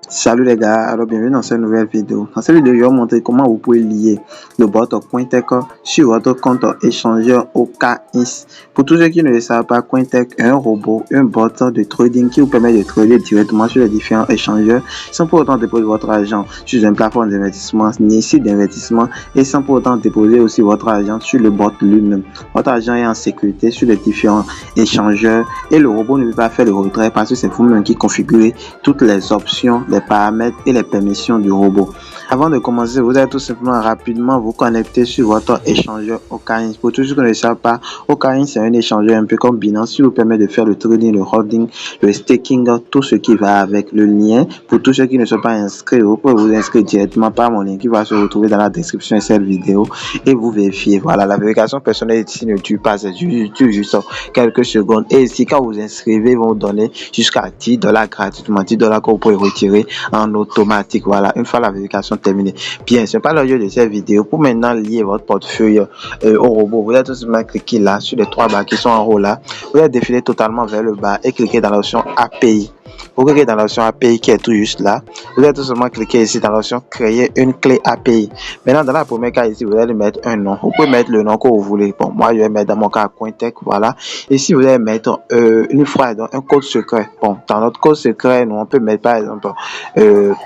Salut les gars, alors bienvenue dans cette nouvelle vidéo. Dans cette vidéo, je vais vous montrer comment vous pouvez lier le bot Cointech sur votre compte échangeur OKX. Pour tous ceux qui ne le savent pas, Cointech est un robot, un bot de trading qui vous permet de trader directement sur les différents échangeurs sans pour autant déposer votre argent sur une plateforme d'investissement, ni site d'investissement et sans pour autant déposer aussi votre argent sur le bot lui-même. Votre argent est en sécurité sur les différents échangeurs et le robot ne peut pas faire le retrait parce que c'est vous-même qui configurez toutes les options, les paramètres et les permissions du robot. Avant de commencer, vous allez tout simplement rapidement vous connecter sur votre échangeur OKX. Pour tous ceux qui ne le savent pas, OKX c'est un échangeur un peu comme Binance qui vous permet de faire le trading, le holding, le staking, tout ce qui va avec. Le lien. Pour tous ceux qui ne sont pas inscrits, vous pouvez vous inscrire directement par mon lien qui va se retrouver dans la description de cette vidéo et vous vérifiez. Voilà, la vérification personnelle ici ne tue pas, c'est juste quelques secondes. Et ici, quand vous inscrivez, ils vont vous donner jusqu'à $10 gratuitement, $10 que vous pouvez retirer en automatique. Voilà, une fois la vérification terminée. Bien, c'est pas l'objet de cette vidéo. Pour maintenant lier votre portefeuille au robot, vous allez tout simplement cliquer là sur les trois barres qui sont en haut là. Vous allez défiler totalement vers le bas et cliquer dans l'option API. Vous cliquez dans l'option API qui est tout juste là. Vous allez tout simplement cliquer ici dans l'option créer une clé API. Maintenant, dans la première cas ici, vous allez mettre un nom. Vous pouvez mettre le nom que vous voulez. Bon, moi, je vais mettre dans mon cas Cointech. Voilà. Ici, vous allez mettre une phrase, donc un code secret. Bon, dans notre code secret, nous, on peut mettre par exemple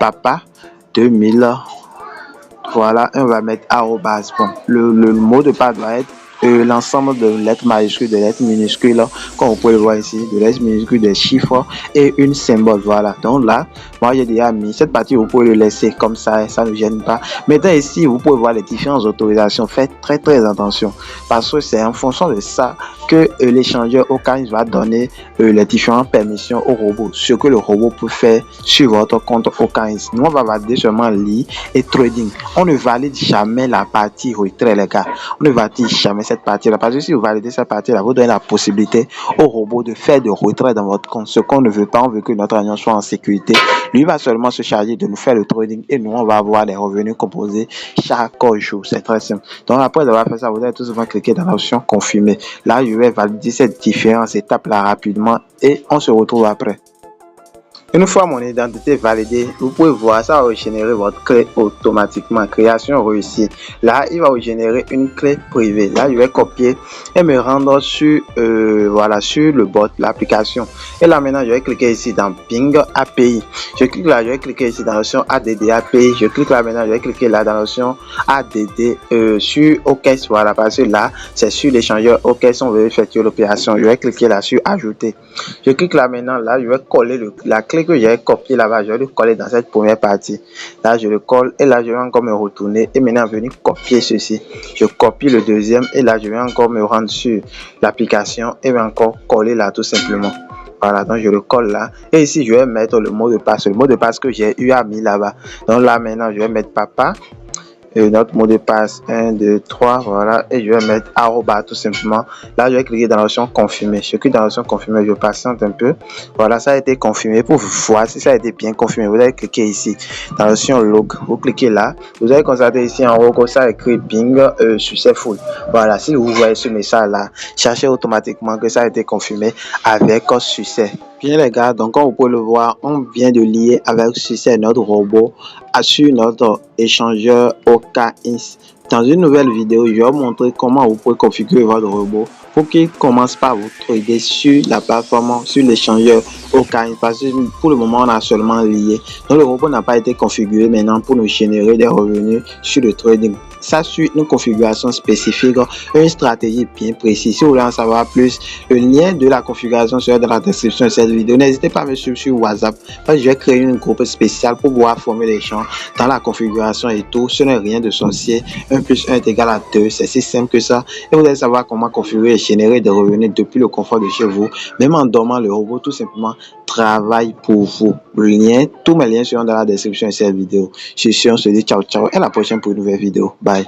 papa 2000. Voilà, on va mettre arrobas. Bon, le mot de passe doit être l'ensemble de lettres majuscules, de lettres minuscules, comme vous pouvez le voir ici, de lettres minuscules, des chiffres et une symbole. Voilà, donc là, moi j'ai déjà mis cette partie, vous pouvez le laisser comme ça ne gêne pas. Maintenant ici, vous pouvez voir les différentes autorisations. Faites très attention parce que c'est en fonction de ça que l'échangeur OKX va donner les différentes permissions au robot, ce que le robot peut faire sur votre compte OKX. Nous, on va valider seulement lire et trading. On ne valide jamais la partie retrait, les gars. On ne valide jamais cette partie-là. Parce que si vous validez cette partie-là, vous donnez la possibilité au robot de faire de retrait dans votre compte. Ce qu'on ne veut pas, on veut que notre argent soit en sécurité. Lui va seulement se charger de nous faire le trading et nous, on va avoir les revenus composés chaque jour. C'est très simple. Donc, après avoir fait ça, vous allez tout simplement cliquer dans l'option confirmer. Là, je vais valider cette différentes étapes-là rapidement et on se retrouve après. Une fois mon identité validée, vous pouvez voir, ça va générer votre clé automatiquement. Création réussie. Là, il va vous générer une clé privée. Là, je vais copier et me rendre sur, voilà, sur le bot, l'application. Et là, maintenant, je vais cliquer ici dans Ping API. Je clique là, je vais cliquer ici dans l'option ADD API. Je clique là, maintenant, je vais cliquer là dans l'option ADD sur OKX. Voilà, parce que là, c'est sur l'échangeur OKX, on veut effectuer l'opération. Je vais cliquer là sur Ajouter. Je clique là, maintenant, là, je vais coller la clé que j'ai copié là-bas, je vais le coller dans cette première partie. Là, je le colle et là, je vais encore me retourner et maintenant venir copier ceci. Je copie le deuxième et là, je vais encore me rendre sur l'application et vais encore coller là tout simplement. Voilà, donc je le colle là. Et ici, je vais mettre le mot de passe que j'ai eu à mis là-bas. Donc là, maintenant, je vais mettre papa. Et notre mot de passe 1, 2, 3, voilà, et je vais mettre arroba tout simplement. Là, je vais cliquer dans l'option confirmer. Je clique dans l'option confirmer, je patiente un peu. Voilà, ça a été confirmé. Pour voir si ça a été bien confirmé, vous allez cliquer ici dans l'option log. Vous cliquez là, vous allez constater ici en haut que ça écrit ping successful. Voilà, si vous voyez ce message là, cherchez automatiquement que ça a été confirmé avec succès. Bien les gars, donc comme vous pouvez le voir, on vient de lier avec succès notre robot sur notre échangeur OKX. Dans une nouvelle vidéo, je vais vous montrer comment vous pouvez configurer votre robot pour qu'il commence par vous trader sur la plateforme, sur l'échangeur OKX. Parce que pour le moment, on a seulement lié. Donc le robot n'a pas été configuré maintenant pour nous générer des revenus sur le trading. Ça suit une configuration spécifique, une stratégie bien précise. Si vous voulez en savoir plus, le lien de la configuration sera dans la description de cette vidéo. N'hésitez pas à me suivre sur WhatsApp parce que je vais créer une groupe spéciale pour pouvoir former les gens dans la configuration et tout. Ce n'est rien de sorcier. 1 plus 1 est égal à 2. C'est si simple que ça. Et vous allez savoir comment configurer et générer des revenus depuis le confort de chez vous. Même en dormant, le robot tout simplement travaille pour vous. Tous mes liens seront dans la description de cette vidéo. Je suis sûr, on se dit ciao ciao et à la prochaine pour une nouvelle vidéo. Bye.